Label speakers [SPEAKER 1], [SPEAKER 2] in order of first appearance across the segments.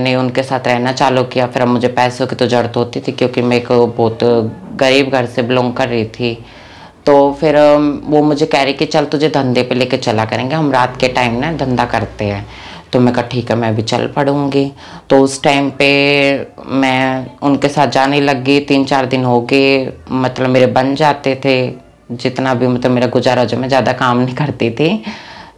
[SPEAKER 1] मैंने उनके साथ रहना चालू किया। फिर अब मुझे पैसों की तो ज़रूरत होती थी, क्योंकि मैं एक बहुत गरीब घर से बिलोंग कर रही थी। तो फिर वो मुझे कह रही कि चल तुझे धंधे पे लेके चला करेंगे, हम रात के टाइम ना धंधा करते हैं। तो मैं कहा ठीक है, मैं भी चल पड़ूंगी। तो उस टाइम पे मैं उनके साथ जाने लग गई। 3-4 दिन हो गए, मतलब मेरे बन जाते थे जितना भी, मतलब मेरा गुजारा जो, मैं ज़्यादा काम नहीं करती थी।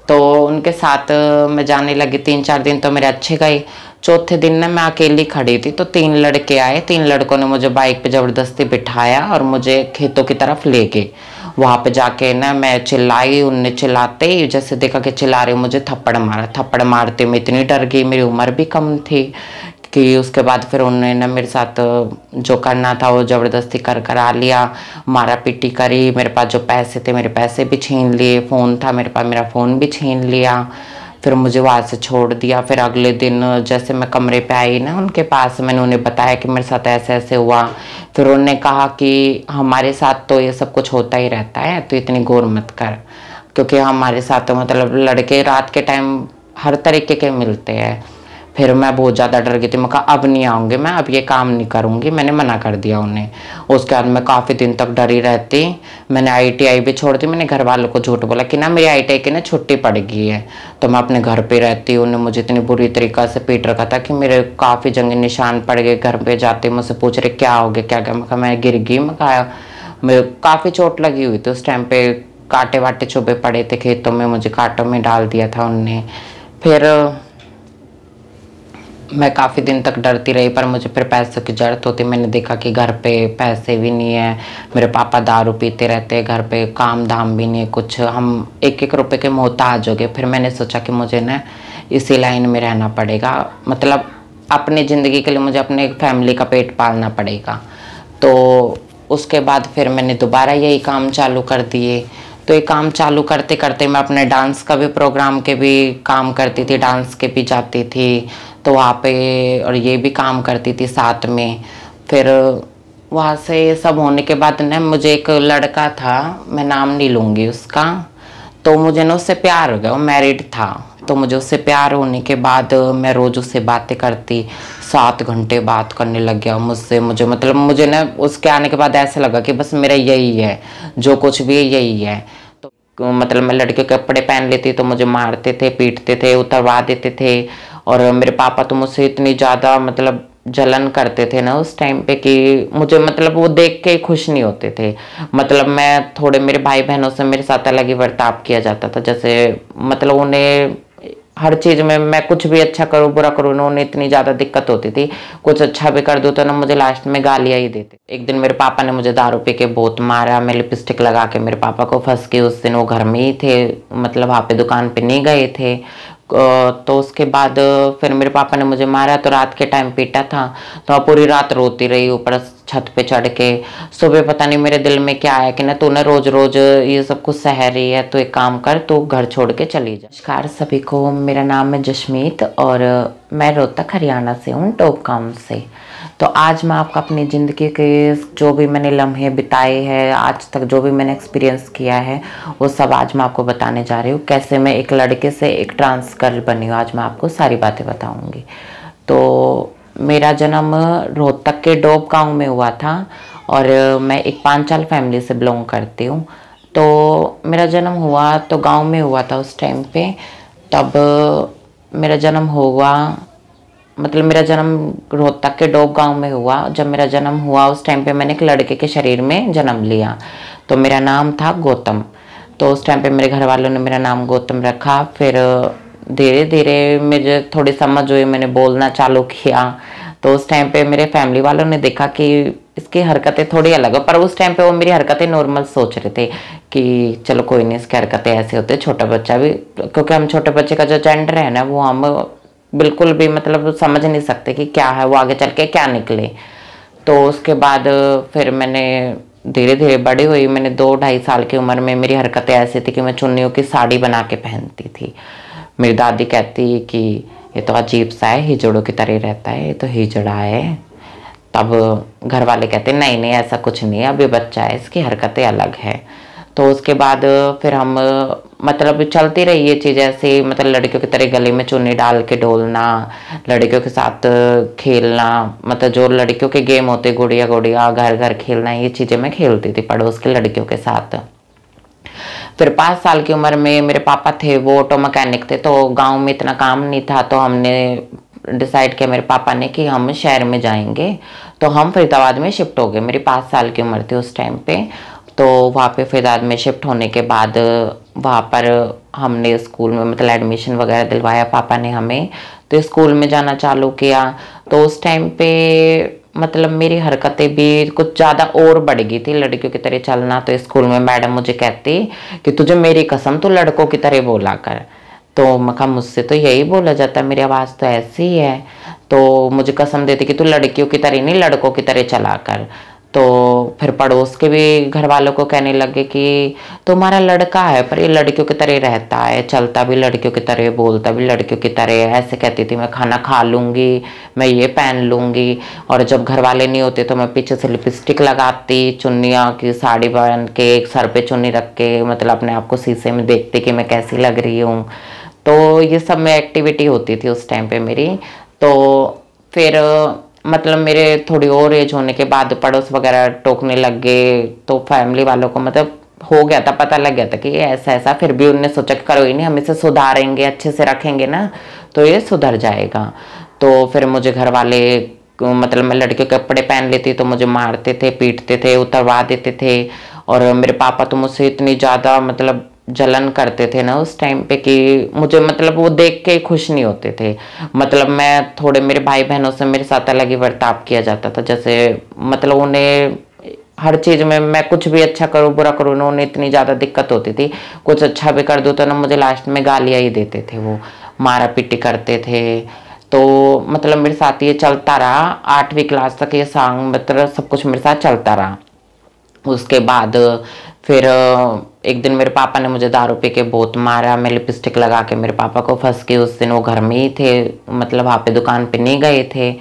[SPEAKER 1] तो उनके साथ मैं जाने लगी। 3-4 दिन तो मेरे अच्छे गए। चौथे दिन ना मैं अकेली खड़ी थी, तो 3 लड़के आए। 3 लड़कों ने मुझे बाइक पे ज़बरदस्ती बिठाया और मुझे खेतों की तरफ ले गए। वहाँ पे जाके ना मैं चिल्लाई, उनने चिल्लाते ही जैसे देखा कि चिल्ला रहे, मुझे थप्पड़ मारा। थप्पड़ मारते मैं इतनी डर गई, मेरी उम्र भी कम थी। कि उसके बाद फिर उन्होंने ना मेरे साथ जो करना था वो ज़बरदस्ती करा लिया, मारा पीटी करी। मेरे पास जो पैसे थे मेरे पैसे भी छीन लिए, फ़ोन था मेरे पास मेरा फ़ोन भी छीन लिया। फिर मुझे वहाँ से छोड़ दिया। फिर अगले दिन जैसे मैं कमरे पे आई ना उनके पास, मैंने उन्हें बताया कि मेरे साथ ऐसे ऐसे हुआ। फिर उन्होंने कहा कि हमारे साथ तो ये सब कुछ होता ही रहता है, तो इतनी गौर मत कर, क्योंकि हमारे साथ तो मतलब लड़के रात के टाइम हर तरीके के मिलते हैं। फिर मैं बहुत ज़्यादा डर गई थी। मैं कहा अब नहीं आऊँगी, मैं अब ये काम नहीं करूँगी, मैंने मना कर दिया उन्हें। उसके बाद मैं काफ़ी दिन तक डरी रहती। मैंने आईटीआई भी छोड़ दी। मैंने घर वालों को झूठ बोला कि ना मेरी आईटीआई की ना छुट्टी पड़ गई है, तो मैं अपने घर पे रहती। उन्हें मुझे इतनी बुरी तरीक़ा से पीट रखा था कि मेरे काफ़ी जंगे निशान पड़ गए। घर पे जाते मुझसे पूछ रहे क्या हो गया क्या क्या। मैं कहा मैं गिर गई। मैं कहा मैं काफ़ी चोट लगी हुई थी उस टाइम पे, कांटे वाटे चुभे पड़े थे खेतों में, मुझे कांटों में डाल दिया था उनने। फिर मैं काफ़ी दिन तक डरती रही, पर मुझे फिर पैसों की ज़रूरत होती। मैंने देखा कि घर पे पैसे भी नहीं है, मेरे पापा दारू पीते रहते, घर पे काम धाम भी नहीं है कुछ, हम 1-1 रुपए के मोहताज हो गए। फिर मैंने सोचा कि मुझे ना इसी लाइन में रहना पड़ेगा, मतलब अपनी ज़िंदगी के लिए मुझे अपने फैमिली का पेट पालना पड़ेगा। तो उसके बाद फिर मैंने दोबारा यही काम चालू कर दिए। तो ये काम चालू करते करते मैं अपने डांस का भी प्रोग्राम के भी काम करती थी, डांस के भी जाती थी, तो वहाँ पे और ये भी काम करती थी साथ में। फिर वहाँ से सब होने के बाद ना मुझे एक लड़का था, मैं नाम नहीं लूँगी उसका, तो मुझे ना उससे प्यार हो गया। वो मैरिड था, तो मुझे उससे प्यार होने के बाद मैं रोज़ उससे बातें करती। 7 घंटे बात करने लग गया मुझसे। मतलब मुझे ना उसके आने के बाद ऐसा लगा कि बस मेरा यही है, जो कुछ भी है यही है। तो मतलब मैं लड़के के कपड़े पहन लेती तो मुझे मारते थे, पीटते थे, उतरवा देते थे। और मेरे पापा तो मुझसे इतनी ज़्यादा मतलब जलन करते थे ना उस टाइम पे कि मुझे मतलब वो देख के खुश नहीं होते थे। मतलब मैं थोड़े, मेरे भाई बहनों से मेरे साथ अलग ही बर्ताव किया जाता था। जैसे मतलब उन्हें हर चीज़ में मैं कुछ भी अच्छा करूँ बुरा करूँ ना, उन्हें इतनी ज़्यादा दिक्कत होती थी। कुछ अच्छा भी कर दूँ तो ना मुझे लास्ट में गालियाँ ही देते। एक दिन मेरे पापा ने मुझे दारू पी के बहुत मारा। मैं लिपस्टिक लगा के मेरे पापा को फंस गई। उस दिन वो घर में ही थे, मतलब वहाँ पे दुकान पे नहीं गए थे। तो उसके बाद फिर मेरे पापा ने मुझे मारा, तो रात के टाइम पीटा था, तो मैं पूरी रात रोती रही ऊपर छत पे चढ़ के। सुबह पता नहीं मेरे दिल में क्या आया कि ना तू ना रोज रोज ये सब कुछ सह रही है, तो एक काम कर, तू घर छोड़ के चली जा। नमस्कार सभी को, मेरा नाम है जशमीत और मैं रोहतक हरियाणा से हूँ, टॉप गाँव से। तो आज मैं आपको अपनी ज़िंदगी के जो भी मैंने लम्हे बिताए हैं, आज तक जो भी मैंने एक्सपीरियंस किया है, वो सब आज मैं आपको बताने जा रही हूँ। कैसे मैं एक लड़के से एक ट्रांस गर्ल बनी हूँ, आज मैं आपको सारी बातें बताऊँगी। तो मेरा जन्म रोहतक के डोब गांव में हुआ था और मैं एक पांचाल फैमिली से बिलोंग करती हूँ। तो मेरा जन्म हुआ तो गांव में हुआ था उस टाइम पे। तब मेरा जन्म हुआ, मतलब मेरा जन्म रोहतक के डोब गांव में हुआ। जब मेरा जन्म हुआ उस टाइम पे मैंने एक लड़के के शरीर में जन्म लिया, तो मेरा नाम था गौतम। तो उस टाइम पे मेरे घर वालों ने मेरा नाम गौतम रखा। फिर धीरे धीरे मुझे थोड़ी समझ हुई, मैंने बोलना चालू किया। तो उस टाइम पे मेरे फैमिली वालों ने देखा कि इसकी हरकतें थोड़ी अलग है, पर उस टाइम पे वो मेरी हरकतें नॉर्मल सोच रहे थे कि चलो कोई नहीं, इसकी हरकतें ऐसे होते, छोटा बच्चा भी, क्योंकि हम छोटे बच्चे का जो जेंडर है ना वो हम बिल्कुल भी मतलब समझ नहीं सकते कि क्या है वो, आगे चल के क्या निकले। तो उसके बाद फिर मैंने धीरे धीरे बड़ी हुई। मैंने 2-2.5 साल की उम्र में मेरी हरकतें ऐसी थी कि मैं चुन्नियों की साड़ी बना के पहनती थी। मेरी दादी कहती कि ये तो अजीब सा है, हिजड़ों की तरह रहता है, ये तो हिजड़ा है। तब घर वाले कहते नहीं नहीं ऐसा कुछ नहीं है, अभी बच्चा है, इसकी हरकतें अलग है। तो उसके बाद फिर हम मतलब चलती रही ये चीज़ ऐसे, मतलब लड़कियों की तरह गले में चुन्नी डाल के डोलना, लड़कियों के साथ खेलना, मतलब जो लड़कियों के गेम होते गुड़िया गुड़िया घर घर खेलना, ये चीज़ें मैं खेलती थी पड़ोस की लड़कियों के साथ। फिर 5 साल की उम्र में मेरे पापा थे वो ऑटो मैकेनिक थे, तो गांव में इतना काम नहीं था, तो हमने डिसाइड किया मेरे पापा ने कि हम शहर में जाएंगे। तो हम फरीदाबाद में शिफ्ट हो गए। मेरी 5 साल की उम्र थी उस टाइम पे। तो वहाँ पे फरीदाबाद में शिफ्ट होने के बाद वहाँ पर हमने स्कूल में मतलब एडमिशन वगैरह दिलवाया पापा ने हमें, तो स्कूल में जाना चालू किया। तो उस टाइम पे मतलब मेरी हरकतें भी कुछ ज़्यादा और बढ़ गई थी, लड़कियों की तरह चलना। तो स्कूल में मैडम मुझे कहती कि तुझे मेरी कसम तू लड़कों की तरह बोला कर। तो मैं कहा मुझसे तो यही बोला जाता है, मेरी आवाज़ तो ऐसी ही है। तो मुझे कसम देती कि तू लड़कियों की तरह नहीं लड़कों की तरह चला कर। तो फिर पड़ोस के भी घर वालों को कहने लगे कि तुम्हारा लड़का है पर ये लड़कियों की तरह रहता है, चलता भी लड़कियों की तरह, बोलता भी लड़कियों की तरह। ऐसे कहती थी मैं खाना खा लूँगी, मैं ये पहन लूँगी, और जब घर वाले नहीं होते तो मैं पीछे से लिपस्टिक लगाती, चुन्नियाँ की साड़ी पहन के एक सर पे चुन्नी रख के, मतलब अपने आप को शीशे में देखती कि मैं कैसी लग रही हूँ। तो ये सब में एक्टिविटी होती थी उस टाइम पे मेरी। तो फिर मतलब मेरे थोड़ी और एज होने के बाद पड़ोस वगैरह टोकने लग गए, तो फैमिली वालों को मतलब हो गया था, पता लग गया था कि ये ऐसा ऐसा। फिर भी उनने सोचा कि करो ही नहीं, हम इसे सुधारेंगे, अच्छे से रखेंगे ना तो ये सुधर जाएगा। तो फिर मुझे घर वाले मतलब मैं लड़कियों के कपड़े पहन लेती तो मुझे मारते थे, पीटते थे, उतरवा देते थे। और मेरे पापा तो मुझसे इतनी ज़्यादा मतलब जलन करते थे ना उस टाइम पे कि मुझे मतलब वो देख के खुश नहीं होते थे। मतलब मैं थोड़े मेरे भाई बहनों से मेरे साथ अलग ही बर्ताव किया जाता था, जैसे मतलब उन्हें हर चीज़ में मैं कुछ भी अच्छा करूँ बुरा करूँ ना उन्हें इतनी ज़्यादा दिक्कत होती थी। कुछ अच्छा भी कर दूँ तो ना मुझे लास्ट में गालियाँ ही देते थे, वो मारा पीटी करते थे। तो मतलब मेरे साथ ये चलता रहा 8वीं क्लास तक, ये सॉन्ग मतलब सब कुछ मेरे साथ चलता रहा। उसके बाद फिर एक दिन मेरे पापा ने मुझे दारू पी के बहुत मारा। मैं लिपस्टिक लगा के मेरे पापा को फंस गई। उस दिन वो घर में ही थे, मतलब वहाँ पे दुकान पे नहीं गए थे।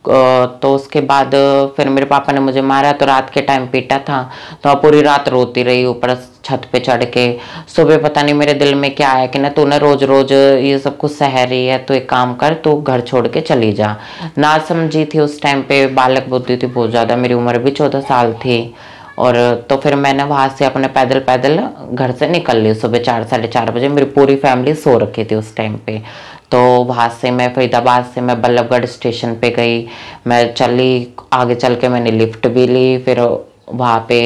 [SPEAKER 1] तो उसके बाद फिर मेरे पापा ने मुझे मारा, तो रात के टाइम पीटा था, तो मैं पूरी रात रोती रही ऊपर छत पे चढ़ के। सुबह पता नहीं मेरे दिल में क्या आया कि ना तू ना रोज रोज ये सब कुछ सह रही है, तो एक काम कर तू घर छोड़ के चली जा। ना समझी थी उस टाइम पे, बालक बुद्धि थी बहुत ज़्यादा, मेरी उम्र भी 14 साल थी। और तो फिर मैंने वहाँ से अपने पैदल पैदल घर से निकल ली सुबह 4 साढ़े 4 बजे। मेरी पूरी फैमिली सो रखी थी उस टाइम पे। तो वहाँ से मैं फरीदाबाद से मैं बल्लभगढ़ स्टेशन पे गई। मैं चली आगे, चल के मैंने लिफ्ट भी ली, फिर वहाँ पे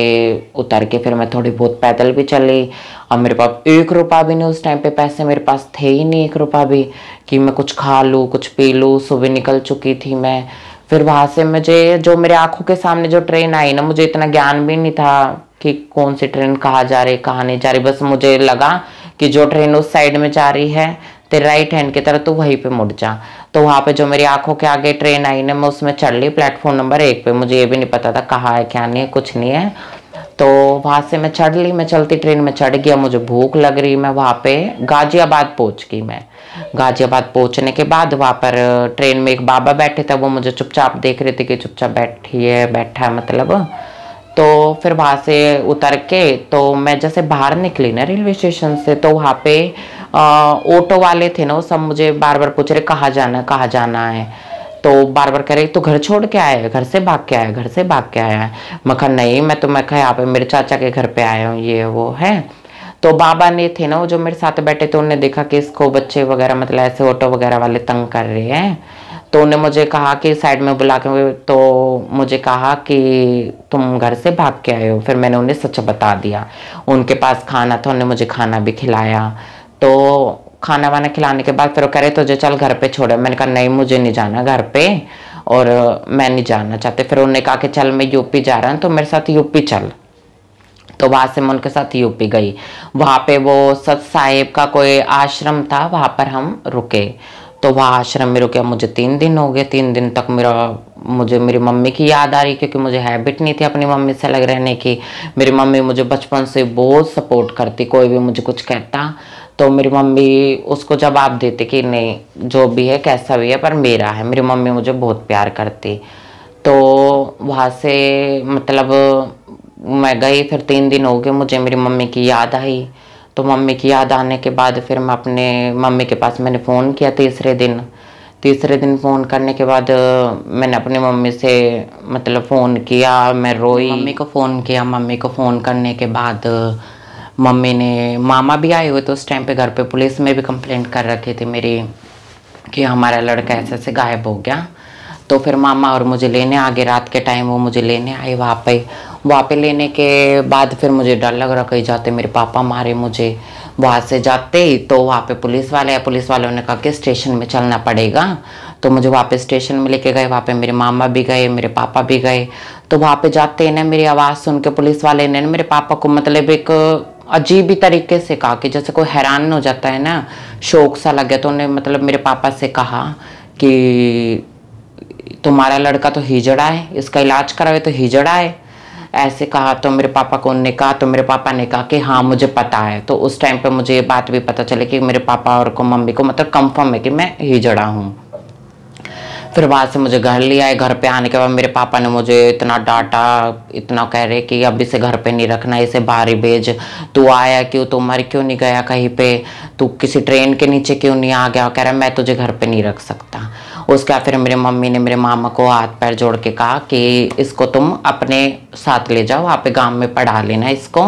[SPEAKER 1] उतर के फिर मैं थोड़ी बहुत पैदल भी चली। और मेरे पास 1 रुपया भी नहीं उस टाइम पे, पैसे मेरे पास थे ही नहीं 1 रुपया भी कि मैं कुछ खा लूँ कुछ पी लूँ। सुबह निकल चुकी थी मैं। फिर वहाँ से मुझे जो मेरे आंखों के सामने जो ट्रेन आई ना, मुझे इतना ज्ञान भी नहीं था कि कौन सी ट्रेन कहाँ जा रही कहाँ नहीं जा रही। बस मुझे लगा कि जो ट्रेन उस साइड में जा रही है तेरे राइट हैंड की तरफ, तो वहीं पे मुड़ जा। तो वहाँ पे जो मेरी आंखों के आगे ट्रेन आई ना, मैं उसमें चढ़ ली प्लेटफॉर्म नंबर 1 पे। मुझे ये भी नहीं पता था कहाँ है क्या नहीं है, कुछ नहीं है। तो वहाँ से मैं चढ़ ली, मैं चलती ट्रेन में चढ़ गया। मुझे भूख लग रही, मैं वहाँ पे गाजियाबाद पहुँच गई। मैं गाजियाबाद पहुँचने के बाद वहाँ पर ट्रेन में एक बाबा बैठे थे, वो मुझे चुपचाप देख रहे थे कि चुपचाप बैठी है बैठा है मतलब। तो फिर वहाँ से उतर के तो मैं जैसे बाहर निकली ना रेलवे स्टेशन से, तो वहाँ पे ऑटो वाले थे ना, वो सब मुझे बार बार पूछ रहे कहाँ जाना है कहाँ जाना है। तो बार बार कह रहे तो घर छोड़ के आया है, घर से भाग के आया है, घर से भाग के आया है। मैं कहा नहीं, मैं कहा यहाँ पे मेरे चाचा के घर पे आया हूँ, ये वो है। तो बाबा ने थे ना वो जो मेरे साथ बैठे थे, उन्होंने देखा कि इसको बच्चे वगैरह मतलब ऐसे ऑटो वगैरह वाले तंग कर रहे हैं। तो उन्होंने मुझे कहा कि साइड में बुला के, तो मुझे कहा कि तुम घर से भाग के आए हो। फिर मैंने उन्हें सच बता दिया। उनके पास खाना था, उन्होंने मुझे खाना भी खिलाया। तो खाना वाना खिलाने के बाद फिर वो कह रहे तुझे चल घर पे छोड़े। मैंने कहा नहीं मुझे नहीं जाना घर पे, और मैं नहीं जाना चाहते। फिर उन्होंने कहा कि चल मैं यूपी जा रहा हूँ तो मेरे साथ यूपी चल। तो वहाँ से मैं उनके साथ यूपी गई। वहाँ पे वो सत साहिब का कोई आश्रम था, वहाँ पर हम रुके। तो वहाँ आश्रम में रुके, मुझे 3 दिन हो गए। 3 दिन तक मुझे मेरी मम्मी की याद आ रही, क्योंकि मुझे हैबिट नहीं थी अपनी मम्मी से अलग रहने की। मेरी मम्मी मुझे बचपन से बहुत सपोर्ट करती, कोई भी मुझे कुछ कहता तो मेरी मम्मी उसको जवाब देती कि नहीं जो भी है कैसा भी है पर मेरा है। मेरी मम्मी मुझे बहुत प्यार करती। तो वहाँ से मतलब मैं गई, फिर 3 दिन हो गए, मुझे मेरी मम्मी की याद आई। तो मम्मी की याद आने के बाद फिर मैं अपने मम्मी के पास मैंने फ़ोन किया तीसरे दिन फ़ोन करने के बाद मैंने अपनी मम्मी से मतलब फ़ोन किया, मैं रोई। मम्मी को फ़ोन करने के बाद मम्मी ने, मामा भी आए हुए तो उस टाइम पे घर पे, पुलिस में भी कंप्लेंट कर रखी थी मेरी कि हमारा लड़का ऐसे ऐसे गायब हो गया। तो फिर मामा और मुझे लेने आ गए, रात के टाइम वो मुझे लेने आए वहाँ पे लेने के बाद फिर मुझे डर लग रहा कहीं जाते मेरे पापा मारे मुझे। वहाँ से जाते ही तो वहाँ पे पुलिस वाले आए, पुलिस वालों ने कहा कि स्टेशन में चलना पड़ेगा। तो मुझे वहाँ पे स्टेशन में लेके गए, वहाँ पे मेरे मामा भी गए, मेरे पापा भी गए। तो वहाँ पे जाते ही ना मेरी आवाज़ सुन के पुलिस वाले ने मेरे पापा को मतलब एक अजीब ही तरीके से कहा कि जैसे कोई हैरान हो जाता है ना, शौक सा लगे। तो उन्हें मतलब मेरे पापा से कहा कि तुम्हारा लड़का तो हिजड़ा है, इसका इलाज करावे तो हिजड़ा है, ऐसे कहा। तो मेरे पापा को उन्होंने कहा, तो मेरे पापा ने कहा कि हाँ मुझे पता है। तो उस टाइम पे मुझे ये बात भी पता चली कि मेरे पापा और को मम्मी को मतलब कंफर्म है कि मैं हिजड़ा हूँ। फिर वहाँ से मुझे घर ले आए। घर पे आने के बाद मेरे पापा ने मुझे इतना डांटा, इतना कह रहे कि अब इसे घर पे नहीं रखना, इसे बाहर ही भेज, तू आया क्यों, तू मर क्यों नहीं गया कहीं पे, तू किसी ट्रेन के नीचे क्यों नहीं आ गया। कह रहा मैं तुझे घर पे नहीं रख सकता। उसके बाद फिर मेरे मम्मी ने मेरे मामा को हाथ पैर जोड़ के कहा कि इसको तुम अपने साथ ले जाओ, वहाँ पे गाँव में पढ़ा लेना इसको,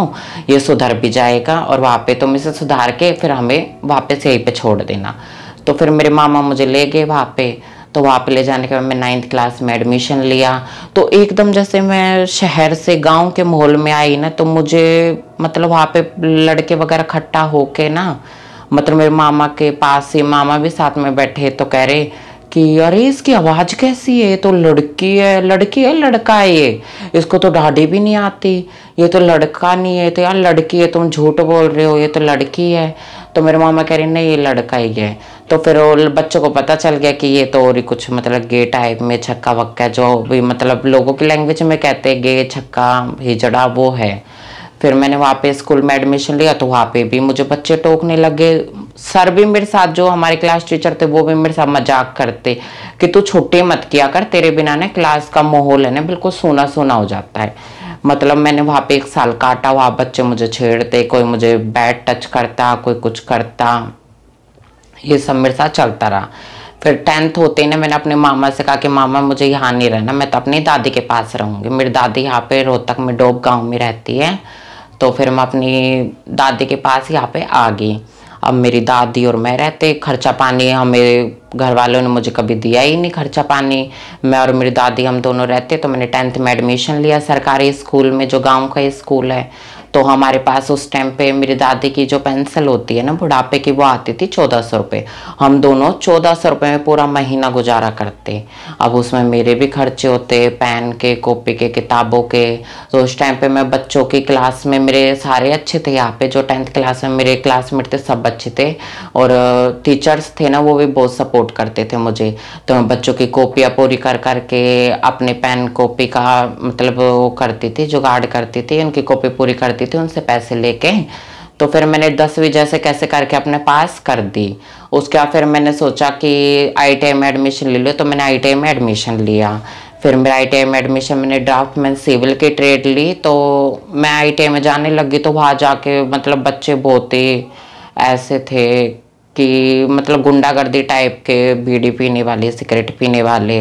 [SPEAKER 1] ये सुधर भी जाएगा और वहाँ पे तुम इसे सुधार के फिर हमें वापस यहीं पे छोड़ देना। तो फिर मेरे मामा मुझे ले गए वहाँ पे। तो वहाँ पे ले जाने के बाद मैं 9th क्लास में एडमिशन लिया। तो एकदम जैसे मैं शहर से गांव के माहौल में आई ना, तो मुझे मतलब वहाँ पे लड़के वगैरह इकट्ठा होके ना, मतलब मेरे मामा के पास ही मामा भी साथ में बैठे, तो कह रहे कि अरे इसकी आवाज़ कैसी है, ये तो लड़की है लड़का है ये, इसको तो ढाडी भी नहीं आती, ये तो लड़का नहीं है, तो यार लड़की है, तुम झूठ बोल रहे हो, ये तो लड़की है। तो मेरे मामा कह रहे नहीं ये लड़का ही है। तो फिर वो बच्चों को पता चल गया कि ये तो और ही कुछ मतलब गे टाइप में छक्का वक्का, जो भी मतलब लोगों की लैंग्वेज में कहते हैं गे छक्का हिजड़ा, वो है। फिर मैंने वहाँ पे स्कूल में एडमिशन लिया तो वहाँ पे भी मुझे बच्चे टोकने लगे। सर भी मेरे साथ, जो हमारे क्लास टीचर थे वो भी मेरे साथ मजाक करते कि तू छुट्टी मत किया कर, तेरे बिना ना क्लास का माहौल है ना बिल्कुल सूना सूना हो जाता है। मतलब मैंने वहाँ पे 1 साल काटा, वहाँ बच्चे मुझे छेड़ते, कोई मुझे बैड टच करता, कोई कुछ करता, ये सब मेरे साथ चलता रहा। फिर 10th होते ही ना मैंने अपने मामा से कहा कि मामा मुझे यहाँ नहीं रहना, मैं तो अपनी दादी के पास रहूँगी। मेरी दादी यहाँ पे रोहतक में डोब गांव में रहती है। तो फिर मैं अपनी दादी के पास यहाँ पे आ गई। अब मेरी दादी और मैं रहते, खर्चा पानी हमें घर वालों ने मुझे कभी दिया ही नहीं, खर्चा पानी। मैं और मेरी दादी हम दोनों रहते। तो मैंने 10th में एडमिशन लिया सरकारी स्कूल में, जो गांव का स्कूल है। तो हमारे पास उस टाइम पे मेरी दादी की जो पेंसिल होती है ना बुढ़ापे की, वो आती थी 1400 रुपये। हम दोनों 1400 रुपये में पूरा महीना गुजारा करते। अब उसमें मेरे भी खर्चे होते, पेन के, कॉपी के, किताबों के। तो उस टाइम पे मैं बच्चों की क्लास में, मेरे सारे अच्छे थे यहाँ पे, जो 10th क्लास में मेरे क्लासमेट थे सब अच्छे थे, और टीचर्स थे ना वो भी बहुत सपोर्ट करते थे मुझे। तो मैं बच्चों की कॉपियाँ पूरी कर करके अपने पेन कॉपी का मतलब वो करती थी, जुगाड़ करती थी, उनकी कॉपी पूरी करती थी उनसे पैसे लेके। तो फिर मैंने 10वीं जैसे कैसे करके अपने पास कर दी। उसके बाद फिर मैंने सोचा कि ITI में एडमिशन ले लो, तो मैंने ITI में एडमिशन लिया। फिर मेरा ITI में एडमिशन, मैंने ड्राफ्टमैन सिविल की ट्रेड ली। तो मैं ITI में जाने लगी तो वहाँ जाके मतलब बच्चे बहुत ही ऐसे थे कि मतलब गुंडागर्दी टाइप के, बीड़ी पीने वाले, सिगरेट पीने वाले।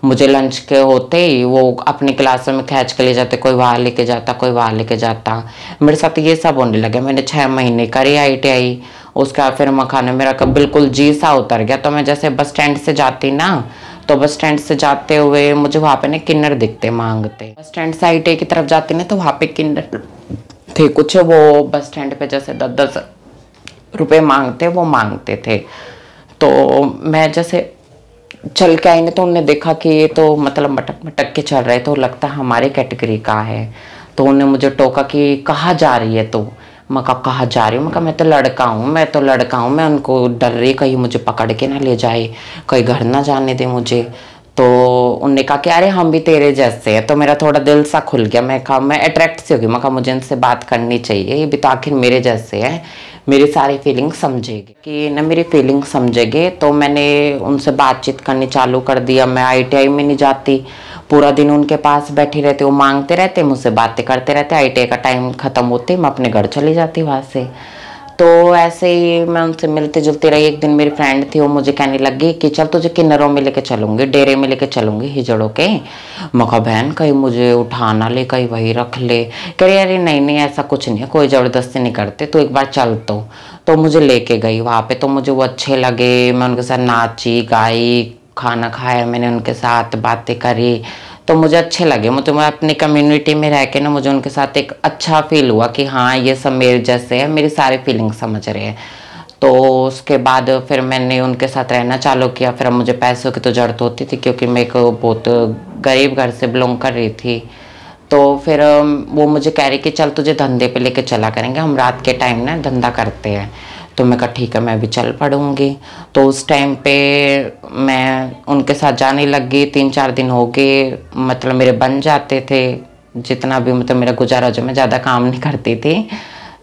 [SPEAKER 1] मुझे लंच के होते ही वो अपनी क्लास में खींच के ले जाते, कोई वहाँ लेके जाता, कोई वहाँ लेके जाता। मेरे साथ ये सब होने लगे। मैंने 6 महीने करी ITI। उसके बाद फिर मखाना मेरा कब बिल्कुल जी सा उतर गया। तो मैं जैसे बस स्टैंड से जाती ना, तो बस स्टैंड से जाते हुए मुझे वहाँ पे ना किन्नर दिखते मांगते। बस स्टैंड से ITI की तरफ जाती ना, तो वहाँ पे किन्नर थे कुछ, वो बस स्टैंड पे जैसे 10-10 रुपये मांगते, वो मांगते थे। तो मैं जैसे चल के आई ना, तो उन्होंने देखा कि ये तो मतलब मटक मटक के चल रहे, तो लगता हमारे कैटेगरी का है। तो उन्होंने मुझे टोका कि कहाँ जा रही है तो। मैं कहा कहाँ जा रही हूँ, मैं कहा मैं तो लड़का हूँ। मैं उनको डर रही कहीं मुझे पकड़ के ना ले जाए, कहीं घर ना जाने दे मुझे। तो उनने कहा कि अरे हम भी तेरे जैसे हैं। तो मेरा थोड़ा दिल सा खुल गया। मैं कहा मैं अट्रैक्ट सी हो गई। मैं कहा मुझे इनसे बात करनी चाहिए, ये भी तो आखिर मेरे जैसे हैं, मेरी सारी फीलिंग समझेगी कि ना, मेरी फीलिंग समझेंगे। तो मैंने उनसे बातचीत करनी चालू कर दिया। मैं ITI में नहीं जाती, पूरा दिन उनके पास बैठी रहती, वो मांगते रहते, मुझसे बातें करते रहते। आईटीआई का टाइम ख़त्म होते मैं अपने घर चली जाती वहाँ से। तो ऐसे ही मैं उनसे मिलते जुलते रही। एक दिन मेरी फ्रेंड थी, वो मुझे कहने लगी कि चल तुझे किन्नरों में लेके चलूंगी, डेरे में लेके चलूंगी हिजड़ों के। मैं कहा बहन कहीं मुझे उठा ना ले, कहीं वही रख ले। कह रही अरे नहीं नहीं ऐसा कुछ नहीं है, कोई ज़बरदस्ती नहीं करते, तो एक बार चल। तो मुझे लेके गई वहाँ पे, तो मुझे वो अच्छे लगे। मैं उनके साथ नाची गाई, खाना खाया मैंने उनके साथ, बातें करी, तो मुझे अच्छे लगे। मुझे मैं अपनी कम्युनिटी में रह के ना मुझे उनके साथ एक अच्छा फील हुआ कि हाँ ये सब मेरे जैसे है, मेरी सारी फीलिंग समझ रहे हैं। तो उसके बाद फिर मैंने उनके साथ रहना चालू किया। फिर अब मुझे पैसों की तो ज़रूरत होती थी, क्योंकि मैं एक बहुत गरीब घर से बिलोंग कर रही थी। तो फिर वो मुझे कह रही कि चल तुझे धंधे पे लेके चला करेंगे, हम रात के टाइम ना धंधा करते हैं। तो मैं कहा ठीक है मैं भी चल पड़ूंगी। तो उस टाइम पे मैं उनके साथ जाने लग गई। 3-4 दिन हो गए, मतलब मेरे बन जाते थे जितना भी, मतलब मेरा गुजारा जो, मैं ज़्यादा काम नहीं करती थी।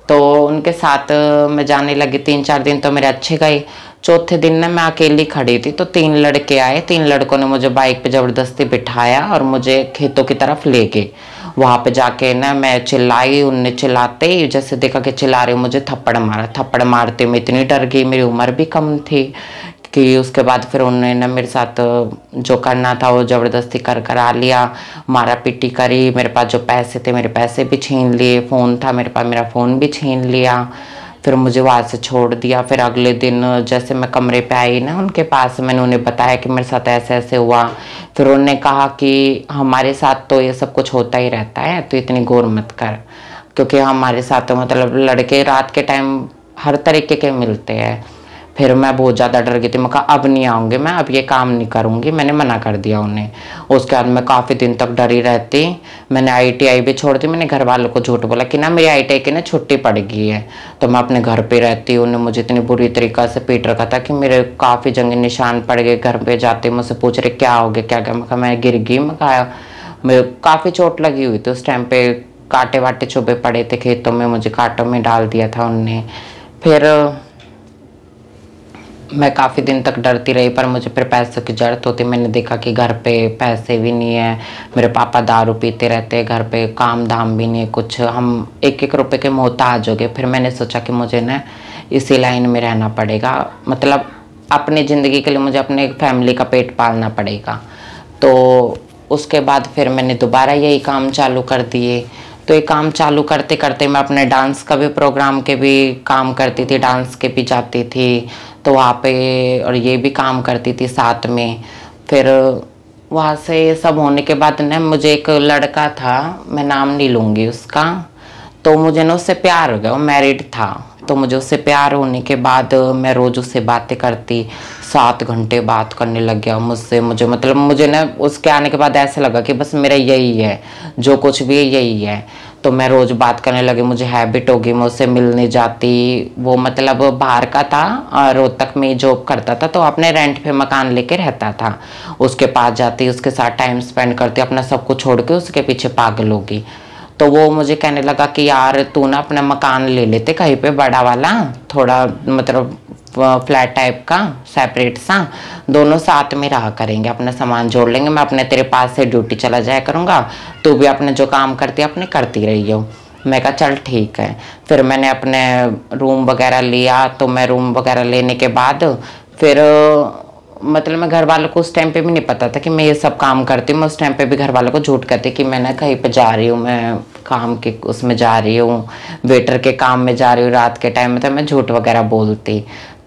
[SPEAKER 1] तो उनके साथ मैं जाने लगी। 3-4 दिन तो मेरे अच्छे गए। चौथे दिन ना मैं अकेली खड़ी थी, तो 3 लड़के आए। 3 लड़कों ने मुझे बाइक पे ज़बरदस्ती बिठाया और मुझे खेतों की तरफ ले गए। वहाँ पे जाके ना मैं चिल्लाई, उनने चिल्लाते ही जैसे देखा कि चिल्ला रहे, मुझे थप्पड़ मारा। थप्पड़ मारते मैं इतनी डर गई, मेरी उम्र भी कम थी कि उसके बाद फिर उन्होंने ना मेरे साथ जो करना था वो ज़बरदस्ती करा लिया, मारा पीटी करी। मेरे पास जो पैसे थे मेरे पैसे भी छीन लिए, फ़ोन था मेरे पास मेरा फ़ोन भी छीन लिया। फिर मुझे वहाँ से छोड़ दिया। फिर अगले दिन जैसे मैं कमरे पे आई ना उनके पास, मैंने उन्हें बताया कि मेरे साथ ऐसे ऐसे हुआ। फिर उन्होंने कहा कि हमारे साथ तो ये सब कुछ होता ही रहता है, तो इतनी गौर मत कर, क्योंकि हमारे साथ तो मतलब लड़के रात के टाइम हर तरीके के मिलते हैं। फिर मैं बहुत ज़्यादा डर गई थी। मैं कहा अब नहीं आऊँगी, मैं अब ये काम नहीं करूँगी, मैंने मना कर दिया उन्हें। उसके बाद मैं काफ़ी दिन तक डरी रहती। मैंने आईटीआई भी छोड़ दी। मैंने घर वालों को झूठ बोला कि ना मेरी आईटीआई की ना छुट्टी पड़ गई है, तो मैं अपने घर पे रहती। उन्हें मुझे इतनी बुरी तरीक़ा से पीट रखा था कि मेरे काफ़ी जगह निशान पड़ गए। घर पे जाते मुझसे पूछ रहे क्या हो गया क्या क्या। मैं कहा मैं गिर गई। मैं कहा मैं काफ़ी चोट लगी हुई थी उस टाइम पे, कांटे वाटे चुभे पड़े थे खेतों में, मुझे कांटों में डाल दिया था उनने। फिर मैं काफ़ी दिन तक डरती रही, पर मुझे फिर पैसों की ज़रूरत होती। मैंने देखा कि घर पे पैसे भी नहीं है, मेरे पापा दारू पीते रहते हैं, घर पे काम धाम भी नहीं है कुछ, हम 1-1 रुपए के मोहताज हो गए। फिर मैंने सोचा कि मुझे ना इसी लाइन में रहना पड़ेगा, मतलब अपनी ज़िंदगी के लिए मुझे अपने फैमिली का पेट पालना पड़ेगा। तो उसके बाद फिर मैंने दोबारा यही काम चालू कर दिए। तो ये काम चालू करते करते मैं अपने डांस का भी प्रोग्राम के भी काम करती थी, डांस के भी जाती थी, तो वहाँ पे और ये भी काम करती थी साथ में। फिर वहाँ से सब होने के बाद ना मुझे एक लड़का था, मैं नाम नहीं लूँगी उसका, तो मुझे ना उससे प्यार हो गया। वो मैरिड था, तो मुझे उससे प्यार होने के बाद मैं रोज़ उससे बातें करती। 7 घंटे बात करने लग गया मुझसे। मतलब मुझे ना उसके आने के बाद ऐसा लगा कि बस मेरा यही है, जो कुछ भी है यही है। तो मैं रोज़ बात करने लगी, मुझे हैबिट हो गई, मैं उससे मिलने जाती। वो मतलब बाहर का था और रोहतक में जॉब करता था, तो अपने रेंट पे मकान लेके रहता था। उसके पास जाती, उसके साथ टाइम स्पेंड करती, अपना सब कुछ छोड़ के उसके पीछे पागल होगी। तो वो मुझे कहने लगा कि यार तू ना अपना मकान ले लेते कहीं पे बड़ा वाला, थोड़ा मतलब फ्लैट टाइप का, सेपरेट सा, दोनों साथ में रहा करेंगे, अपना सामान जोड़ लेंगे, मैं अपने तेरे पास से ड्यूटी चला जाया करूँगा, तू भी अपने जो काम करती है अपने करती रही हो। मैं कहा चल ठीक है। फिर मैंने अपने रूम वगैरह लिया। तो मैं रूम वगैरह लेने के बाद फिर मतलब मैं घर वालों को उस टाइम पे भी नहीं पता था कि मैं ये सब काम करती हूँ। मैं उस टाइम पे भी घर वालों को झूठ कहती कि मैं ना कहीं पे जा रही हूँ, मैं काम के उसमें जा रही हूँ, वेटर के काम में जा रही हूँ रात के टाइम में, तो मैं झूठ वगैरह बोलती।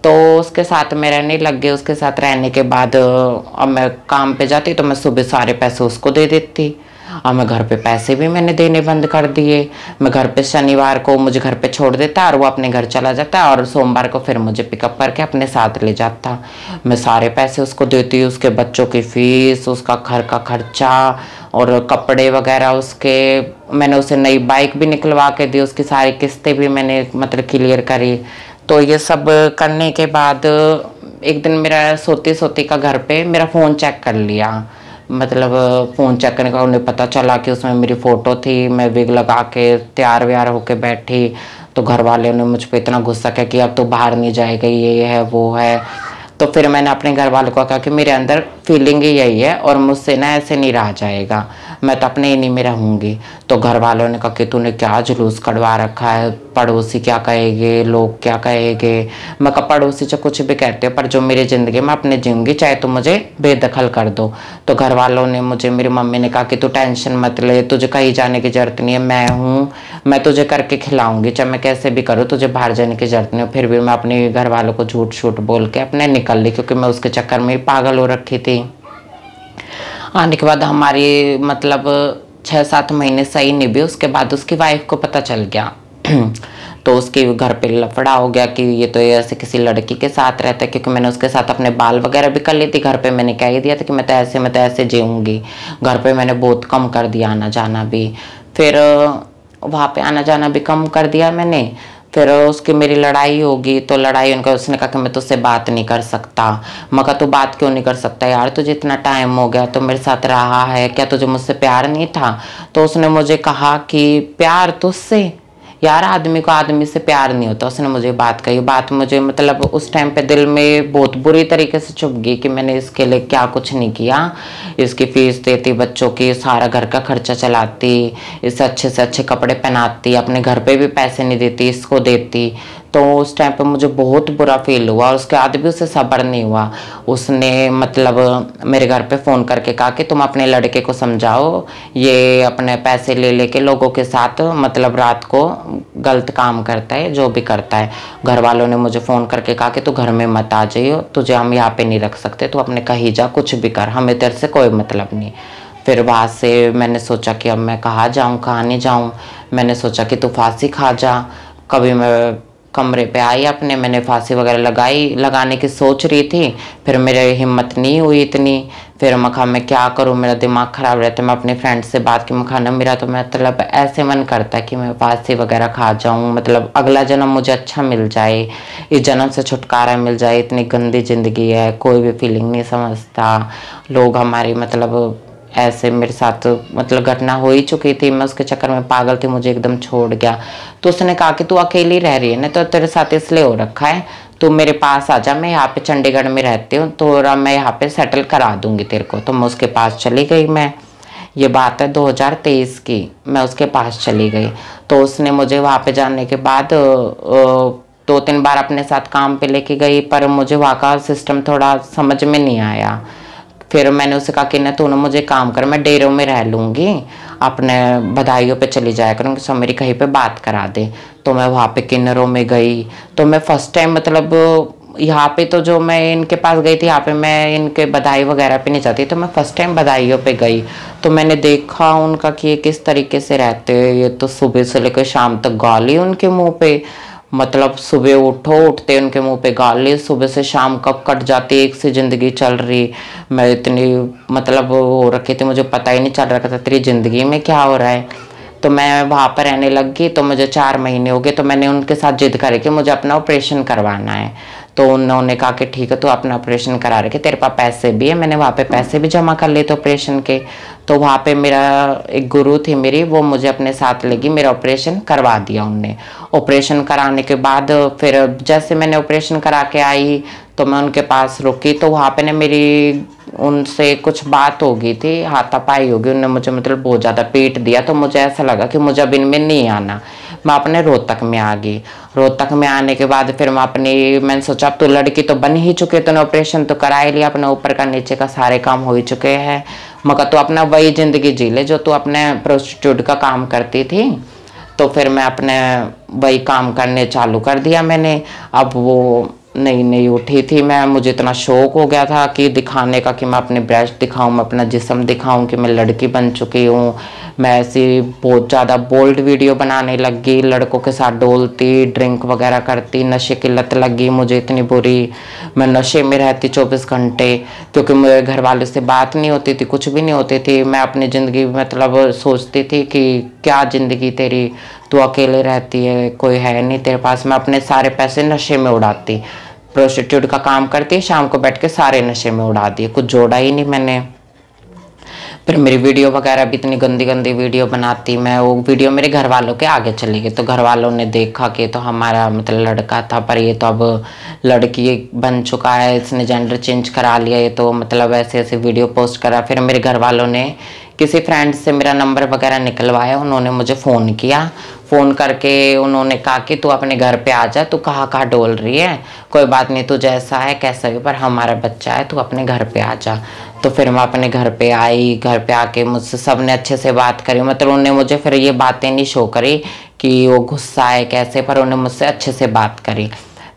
[SPEAKER 1] तो उसके साथ में रहने लग गए। उसके साथ रहने के बाद अब मैं काम पे जाती तो मैं सुबह सारे पैसे उसको दे देती, और मैं घर पे पैसे भी मैंने देने बंद कर दिए। मैं घर पे शनिवार को मुझे घर पे छोड़ देता और वो अपने घर चला जाता, और सोमवार को फिर मुझे पिकअप करके अपने साथ ले जाता। मैं सारे पैसे उसको देती, उसके बच्चों की फीस, उसका घर का खर्चा और कपड़े वगैरह उसके। मैंने उसे नई बाइक भी निकलवा के दी, उसकी सारी किस्तें भी मैंने मतलब क्लियर करी। तो ये सब करने के बाद एक दिन मेरा सोती सोती का घर पे मेरा फ़ोन चेक कर लिया। मतलब फ़ोन चेक करने का उन्हें पता चला कि उसमें मेरी फ़ोटो थी, मैं विग लगा के तैयार व्यार होके बैठी। तो घर वाले ने मुझ पे इतना गुस्सा किया कि अब तो बाहर नहीं जाएगा, ये है वो है। तो फिर मैंने अपने घर वालों को कहा कि मेरे अंदर फीलिंग ही यही है और मुझसे ना ऐसे नहीं रहा जाएगा, मैं तो अपने इन्हीं में रहूँगी। तो घर वालों ने कहा कि तूने क्या जुलूस कढ़वा रखा है, पड़ोसी क्या कहेंगे, लोग क्या कहेंगे। मैं कहा पड़ोसी जो कुछ भी कहते हो, पर जो मेरी ज़िंदगी मैं अपने जीऊँगी, चाहे तो मुझे बेदखल कर दो। तो घर वालों ने मुझे, मेरी मम्मी ने कहा कि तू टेंशन मत ले, तुझे कहीं जाने की ज़रूरत नहीं है, मैं हूँ, मैं तुझे करके खिलाऊंगी, चाहे मैं कैसे भी करूँ, तुझे बाहर जाने की ज़रूरत नहीं है। फिर भी मैं अपने घर वालों को झूठ शूठ बोल के अपने निकल ली, क्योंकि मैं उसके चक्कर में पागल हो रखी थी। आने के बाद हमारी मतलब 6-7 महीने सही नहीं भी, उसके बाद उसकी वाइफ को पता चल गया तो उसके घर पे लफड़ा हो गया कि ये तो ऐसे किसी लड़की के साथ रहता है, क्योंकि मैंने उसके साथ अपने बाल वगैरह भी कर ली थी। घर पे मैंने कह ही दिया था कि मैं तो ऐसे जीऊँगी। घर पे मैंने बहुत कम कर दिया आना जाना भी, फिर वहाँ पे आना जाना भी कम कर दिया मैंने। फिर उसकी मेरी लड़ाई होगी, तो लड़ाई उनका, उसने कहा कि मैं तुझसे बात नहीं कर सकता। मैं कहा तू बात क्यों नहीं कर सकता यार, तुझे इतना टाइम हो गया तो मेरे साथ रहा है, क्या तुझे मुझसे प्यार नहीं था। तो उसने मुझे कहा कि प्यार तुझसे, यार आदमी को आदमी से प्यार नहीं होता। उसने मुझे बात कही, बात मुझे मतलब उस टाइम पे दिल में बहुत बुरी तरीके से चुभ गई कि मैंने इसके लिए क्या कुछ नहीं किया। इसकी फीस देती, बच्चों की, सारा घर का खर्चा चलाती, इसे अच्छे से अच्छे कपड़े पहनाती, अपने घर पे भी पैसे नहीं देती, इसको देती। तो उस टाइम पे मुझे बहुत बुरा फील हुआ, और उसके बाद भी उसे सब्र नहीं हुआ। उसने मतलब मेरे घर पे फ़ोन करके कहा कि तुम अपने लड़के को समझाओ, ये अपने पैसे ले लेके लोगों के साथ मतलब रात को गलत काम करता है, जो भी करता है। घर वालों ने मुझे फ़ोन करके कहा कि तू घर में मत आ जाइयो, तुझे हम यहाँ पे नहीं रख सकते, तू अपने कहीं जा, कुछ भी कर, हमें तेरे से कोई मतलब नहीं। फिर वहाँ से मैंने सोचा कि अब मैं कहाँ जाऊँ, कहाँ नहीं जाऊँ। मैंने सोचा कि तू फांसी खा जा। कभी मैं कमरे पे आई अपने, मैंने फांसी वगैरह लगाने की सोच रही थी, फिर मेरे हिम्मत नहीं हुई इतनी। फिर मैं कहा मैं क्या करूँ, मेरा दिमाग ख़राब रहता है। मैं अपने फ्रेंड से बात की, मैं खाना मेरा तो मतलब ऐसे मन करता है कि मैं फांसी वगैरह खा जाऊँ, मतलब अगला जन्म मुझे अच्छा मिल जाए, इस जन्म से छुटकारा मिल जाए। इतनी गंदी ज़िंदगी है, कोई भी फीलिंग नहीं समझता, लोग हमारी मतलब ऐसे मेरे साथ मतलब घटना हो ही चुकी थी। मैं उसके चक्कर में पागल थी, मुझे एकदम छोड़ गया। तो उसने कहा कि तू अकेली रह रही है ना, तो तेरे साथ इसलिए हो रखा है, तू मेरे पास आ जा, मैं यहाँ पे चंडीगढ़ में रहती हूँ, तो मैं यहाँ पे सेटल करा दूंगी तेरे को। तो मैं उसके पास चली गई। मैं, ये बात है 2023 की, मैं उसके पास चली गई। तो उसने मुझे वहाँ पे जाने के बाद 2-3 बार अपने साथ काम पे लेके गई, पर मुझे वहाँ का सिस्टम थोड़ा समझ में नहीं आया। फिर मैंने उसे कहा कि ना तू ना मुझे काम कर, मैं डेरों में रह लूँगी, अपने बधाइयों पे चली जाया करूँगी, सब मेरी कहीं पे बात करा दे। तो मैं वहाँ पे किन्नरों में गई। तो मैं फर्स्ट टाइम मतलब यहाँ पे तो जो मैं इनके पास गई थी, यहाँ पे मैं इनके बधाई वगैरह पे नहीं जाती, तो मैं फर्स्ट टाइम बधाइयों पे गई। तो मैंने देखा उनका कि ये किस तरीके से रहते हैं। ये तो सुबह से लेकर शाम तक गाली उनके मुँह पे, मतलब सुबह उठो, उठते उनके मुंह पे गाली, सुबह से शाम कब कट जाती, एक सी जिंदगी चल रही। मैं इतनी मतलब हो रखी थी, मुझे पता ही नहीं चल रहा था तेरी जिंदगी में क्या हो रहा है। तो मैं वहाँ पर रहने लग गई। तो मुझे 4 महीने हो गए, तो मैंने उनके साथ जिद करी कि मुझे अपना ऑपरेशन करवाना है। तो उन्होंने कहा कि ठीक है, तो अपना ऑपरेशन करा रखे, तेरे पास पैसे भी है। मैंने वहाँ पे पैसे भी जमा कर लिए थे ऑपरेशन के। तो वहाँ पे मेरा एक गुरु थी मेरी, वो मुझे अपने साथ लेगी, मेरा ऑपरेशन करवा दिया उनने। ऑपरेशन कराने के बाद फिर जैसे मैंने ऑपरेशन करा के आई, तो मैं उनके पास रुकी। तो वहाँ पे ना मेरी उनसे कुछ बात हो गई थी, हाथापाई हो गई, उन्होंने मुझे मतलब बहुत ज़्यादा पीट दिया। तो मुझे ऐसा लगा कि मुझे अब इनमें नहीं आना, मैं अपने रोहतक में आ गई। रोहतक में आने के बाद फिर मैंने सोचा अब तो लड़की तो बन ही चुके, तो ऑपरेशन तो करा ही लिया, अपने ऊपर का नीचे का सारे काम हो ही चुके हैं। मगर तो अपना वही ज़िंदगी जी ले जो तू अपने प्रोस्टिट्यूट का काम करती थी। तो फिर मैं अपने वही काम करने चालू कर दिया मैंने। अब वो नई नई उठी थी मैं, मुझे इतना शौक हो गया था कि दिखाने का, कि मैं अपने ब्रेस्ट दिखाऊं, मैं अपना जिस्म दिखाऊं कि मैं लड़की बन चुकी हूँ। मैं ऐसी बहुत ज़्यादा बोल्ड वीडियो बनाने लग गई, लड़कों के साथ डोलती, ड्रिंक वगैरह करती, नशे की लत लग गई मुझे इतनी बुरी। मैं नशे में रहती 24 घंटे, क्योंकि मेरे घर वालों से बात नहीं होती थी, कुछ भी नहीं होती थी। मैं अपनी ज़िंदगी मतलब सोचती थी कि क्या ज़िंदगी तेरी, तू अकेले रहती है, कोई है नहीं तेरे पास। मैं अपने सारे पैसे नशे में उड़ाती, प्रोस्टिट्यूट का काम करती, शाम को बैठ के सारे नशे में उड़ा दिए, कुछ जोड़ा ही नहीं मैंने। फिर मेरी वीडियो वगैरह भी इतनी गंदी गंदी वीडियो बनाती मैं, वो वीडियो मेरे घर वालों के आगे चली गई, तो घर वालों ने देखा कि तो हमारा मतलब लड़का था, पर ये तो अब लड़की बन चुका है, इसने जेंडर चेंज करा लिया, ये तो मतलब ऐसे ऐसे वीडियो पोस्ट करा। फिर मेरे घर वालों ने किसी फ्रेंड से मेरा नंबर वगैरह निकलवाया, उन्होंने मुझे फ़ोन किया, फ़ोन करके उन्होंने कहा कि तू अपने घर पे आ जा, तू कहाँ कहाँ डोल रही है, कोई बात नहीं, तू जैसा है कैसा भी, पर हमारा बच्चा है, तू अपने घर पे आ जा। तो फिर मैं अपने घर पे आई, घर पे आके मुझसे सब ने अच्छे से बात करी, मतलब उन्होंने मुझे फिर ये बातें नहीं शो करी कि वो गुस्सा है कैसे, पर उन्होंने मुझसे अच्छे से बात करी।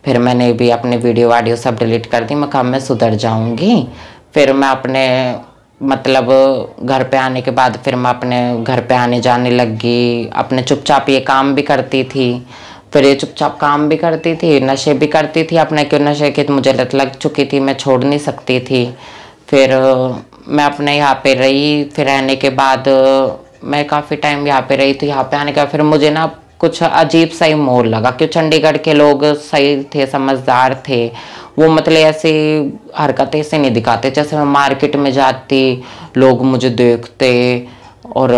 [SPEAKER 1] फिर मैंने भी अपने वीडियो वाडियो सब डिलीट कर दी, मैं कहा मैं सुधर जाऊँगी। फिर मैं अपने मतलब घर पे आने के बाद फिर मैं अपने घर पे आने जाने लगी, अपने चुपचाप ये काम भी करती थी। फिर ये चुपचाप काम भी करती थी, नशे भी करती थी अपने, क्यों नशे की तो मुझे लत लग चुकी थी, मैं छोड़ नहीं सकती थी। फिर मैं अपने यहाँ पे रही, फिर रहने के बाद मैं काफ़ी टाइम यहाँ पे रही, तो यहाँ पे आने के बाद फिर मुझे ना कुछ अजीब सा ही मोड़ लगा, क्यों चंडीगढ़ के लोग सही थे, समझदार थे, वो मतलब ऐसे हरकतें से नहीं दिखाते। जैसे मैं मार्केट में जाती, लोग मुझे देखते और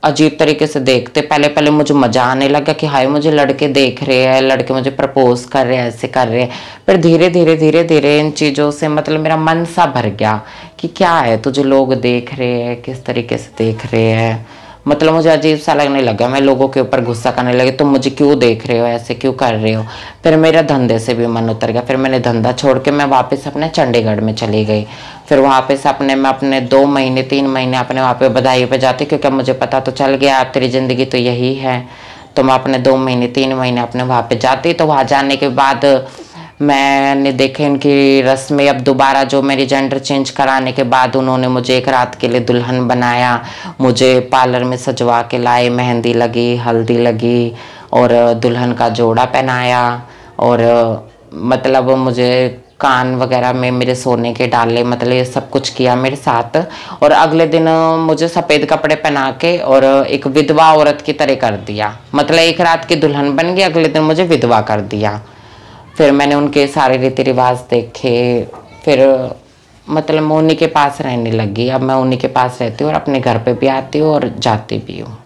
[SPEAKER 1] अजीब तरीके से देखते, पहले पहले मुझे मजा आने लगा कि हाय मुझे लड़के देख रहे हैं, लड़के मुझे प्रपोज कर रहे हैं, ऐसे कर रहे हैं। फिर धीरे धीरे धीरे धीरे इन चीज़ों से मतलब मेरा मन सा भर गया कि क्या है, तुझे लोग देख रहे हैं, किस तरीके से देख रहे हैं, मतलब मुझे अजीब सा लगने लगा, मैं लोगों के ऊपर गुस्सा करने लगी, तुम मुझे क्यों देख रहे हो, ऐसे क्यों कर रहे हो। फिर मेरा धंधे से भी मन उतर गया, फिर मैंने धंधा छोड़ के मैं वापस अपने चंडीगढ़ में चली गई। फिर वहाँ पे से अपने मैं अपने 2 महीने 3 महीने अपने वहाँ पे बधाई पे जाती, क्योंकि मुझे पता तो चल गया अब तेरी ज़िंदगी तो यही है। तो मैं अपने 2 महीने 3 महीने अपने वहाँ पे जाती, तो वहाँ जाने के बाद मैंने देखे इनकी रस्में, अब दोबारा जो मेरी जेंडर चेंज कराने के बाद उन्होंने मुझे एक रात के लिए दुल्हन बनाया, मुझे पार्लर में सजवा के लाए, मेहंदी लगी, हल्दी लगी और दुल्हन का जोड़ा पहनाया, और मतलब मुझे कान वगैरह में मेरे सोने के डाले, मतलब ये सब कुछ किया मेरे साथ। और अगले दिन मुझे सफ़ेद कपड़े पहना के और एक विधवा औरत की तरह कर दिया, मतलब एक रात की दुल्हन बन गई, अगले दिन मुझे विधवा कर दिया। फिर मैंने उनके सारे रीति रिवाज देखे, फिर मतलब मैं उन्हीं के पास रहने लगी। अब मैं उन्हीं के पास रहती हूँ और अपने घर पे भी आती हूँ और जाती भी हूँ।